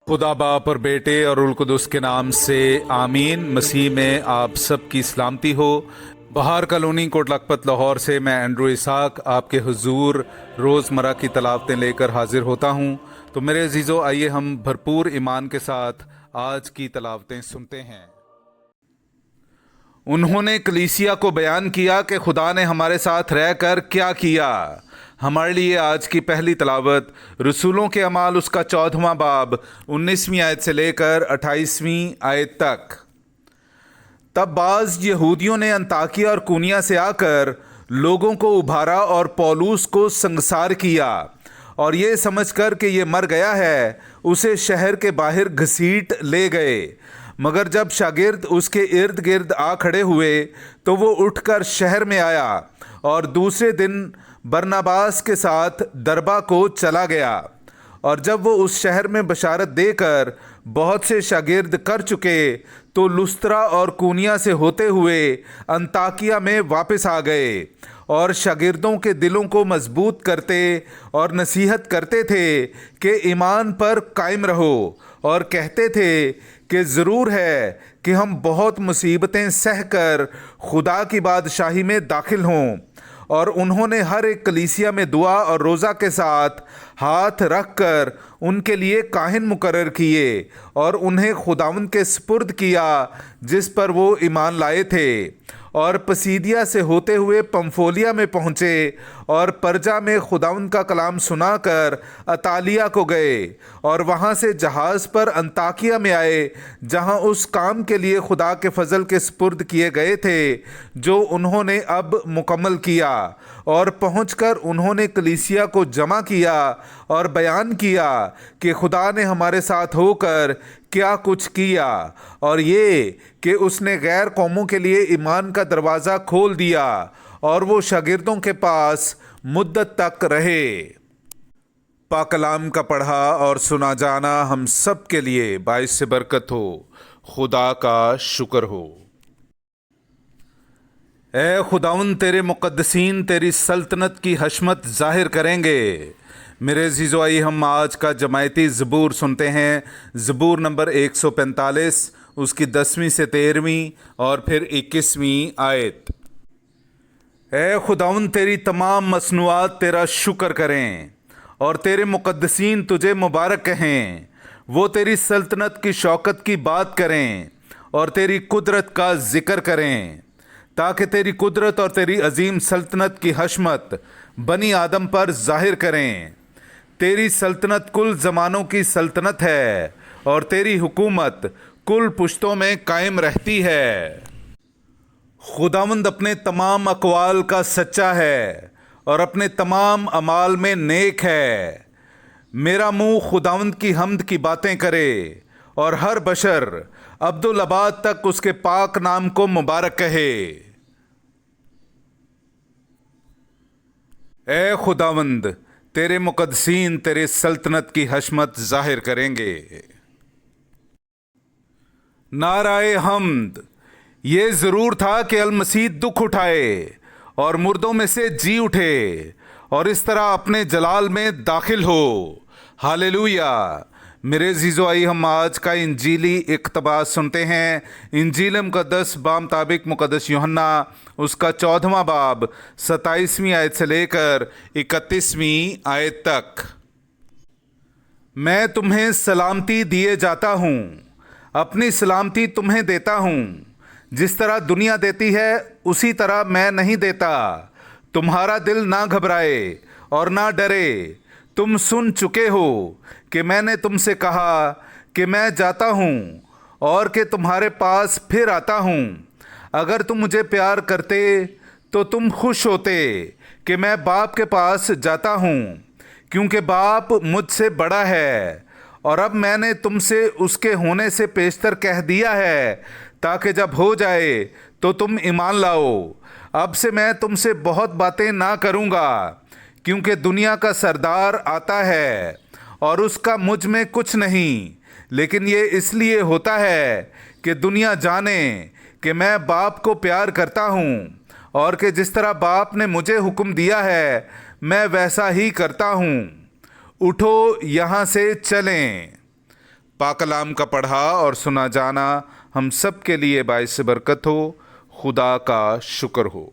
खुदा बाप और बेटे और उल कुदस के नाम से आमीन। मसीह में आप सब की सलामती हो। बहार कॉलोनी कोट लखपत लाहौर से मैं एंड्रू इसाक आपके हुजूर रोज़मर्रा की तलावतें लेकर हाजिर होता हूँ। तो मेरे अजीज़ों, आइए हम भरपूर ईमान के साथ आज की तलावतें सुनते हैं। उन्होंने कलीसिया को बयान किया कि खुदा ने हमारे साथ रहकर क्या किया। हमारे लिए आज की पहली तलावत रसूलों के अमाल उसका 14वां बाब 19वीं आयत से लेकर 28वीं आयत तक। तब बाज यहूदियों ने अंताकिया और कुनिया से आकर लोगों को उभारा और पौलुस को संगसार किया, और ये समझकर कि ये मर गया है उसे शहर के बाहर घसीट ले गए। मगर जब शागिर्द उसके इर्द गिर्द आ खड़े हुए तो वो उठकर शहर में आया और दूसरे दिन बरनबास के साथ दरबा को चला गया। और जब वो उस शहर में बशारत देकर बहुत से शागिर्द कर चुके तो लुस्त्रा और कुनिया से होते हुए अंताकिया में वापस आ गए और शागिर्दों के दिलों को मजबूत करते और नसीहत करते थे कि ईमान पर कायम रहो, और कहते थे कि ज़रूर है कि हम बहुत मुसीबतें सहकर खुदा की बादशाही में दाखिल हों। और उन्होंने हर एक कलीसिया में दुआ और रोज़ा के साथ हाथ रख कर उनके लिए काहिन मुकर्रर किए और उन्हें खुदावंद के सुपुर्द किया जिस पर वो ईमान लाए थे। और पसीदिया से होते हुए पंफोलिया में पहुँचे और परजा में खुदावंद का कलाम सुनाकर अतालिया को गए और वहाँ से जहाज़ पर अंताकिया में आए, जहाँ उस काम के लिए खुदा के फजल के सुपुर्द किए गए थे जो उन्होंने अब मुकम्मल किया। और पहुंचकर उन्होंने कलीसिया को जमा किया और बयान किया कि खुदा ने हमारे साथ होकर क्या कुछ किया, और ये कि उसने गैर कौमों के लिए ईमान का दरवाज़ा खोल दिया और वो शागिर्दों के पास मुद्दत तक रहे। पाक कलाम का पढ़ा और सुना जाना हम सब के लिए बाइस से बरकत हो। खुदा का शुक्र हो। ए खुदाउन, तेरे मुक़द्दसीन तेरी सल्तनत की हशमत ज़ाहिर करेंगे। मेरे अज़ीज़ो, आइए हम आज का जमायती ज़बूर सुनते हैं। ज़बूर नंबर 145, उसकी 10वीं से 13वीं और फिर 21वीं आयत। ए खुदाउन, तेरी तमाम मसनूआत तेरा शुक्र करें और तेरे मुक़द्दसीन तुझे मुबारक कहें। वो तेरी सल्तनत की शौकत की बात करें और तेरी कुदरत का ज़िक्र करें, ताकि तेरी कुदरत और तेरी अजीम सल्तनत की हशमत बनी आदम पर ज़ाहिर करें। तेरी सल्तनत कुल ज़मानों की सल्तनत है और तेरी हुकूमत कुल पुश्तों में कायम रहती है। खुदावंद अपने तमाम अक़वाल का सच्चा है और अपने तमाम अमाल में नेक है। मेरा मुँह खुदावंद की हम्द की बातें करे और हर बशर अब्दुल अबाद तक उसके पाक नाम को मुबारक कहे। ए खुदावंद, तेरे मुक़द्दसीन तेरे सल्तनत की हशमत ज़ाहिर करेंगे। नाराए हम्द। ये ज़रूर था कि अल मसीह दुख उठाए और मुर्दों में से जी उठे और इस तरह अपने जलाल में दाखिल हो। हालेलुया। मेरे अज़ीज़ो, आइए हम आज का इंजीली इक़्तिबास सुनते हैं। इंजील मुक़द्दस बामुताबिक मुक़द्दस यूहन्ना उसका 14वां बाब 27वीं आयत से लेकर 31वीं आयत तक। मैं तुम्हें सलामती दिए जाता हूँ, अपनी सलामती तुम्हें देता हूँ। जिस तरह दुनिया देती है उसी तरह मैं नहीं देता। तुम्हारा दिल ना घबराए और ना डरे। तुम सुन चुके हो कि मैंने तुमसे कहा कि मैं जाता हूँ और कि तुम्हारे पास फिर आता हूँ। अगर तुम मुझे प्यार करते तो तुम खुश होते कि मैं बाप के पास जाता हूँ, क्योंकि बाप मुझसे बड़ा है। और अब मैंने तुमसे उसके होने से पेशतर कह दिया है, ताकि जब हो जाए तो तुम ईमान लाओ। अब से मैं तुमसे बहुत बातें ना करूँगा, क्योंकि दुनिया का सरदार आता है और उसका मुझ में कुछ नहीं, लेकिन ये इसलिए होता है कि दुनिया जाने कि मैं बाप को प्यार करता हूँ, और कि जिस तरह बाप ने मुझे हुक्म दिया है मैं वैसा ही करता हूँ। उठो, यहाँ से चलें। پاک کلام کا پڑھا اور سنا جانا ہم سب کے لیے باعث برکت ہو۔ خدا کا شکر ہو۔